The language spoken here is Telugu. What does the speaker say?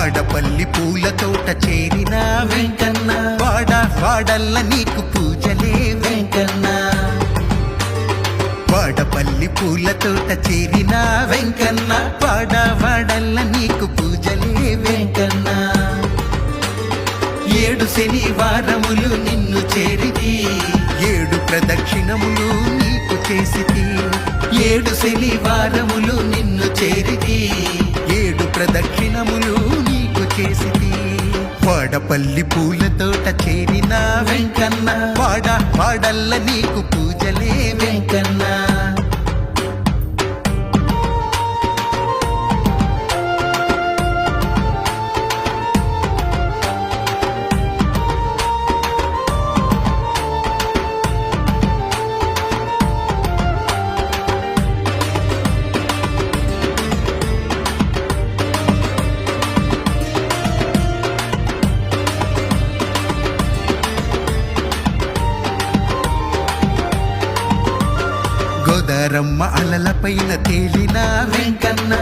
వాడపల్లి పూల తోట చేరిన వెంకన్న వాడల్ల నీకు పూజలే వెంకన్న వాడపల్లి పూల తోట చేరిన వెంకన్న వాడల్ల నీకు పూజలే వెంకన్న 7 శనివారములు నిన్ను చేరితి 7 ప్రదక్షిణములు నీకు చేసితి 7 శనివారములు నిన్ను చేరితి 7 ప్రదక్షిణములు నీకు చేసితి వాడపల్లి పూల తోట చేరిన వెంకన్న వాడల్ల నీకు పూజలే వెంకన్న గోదారమ్మ అలల పైన తేలిన వెంకన్న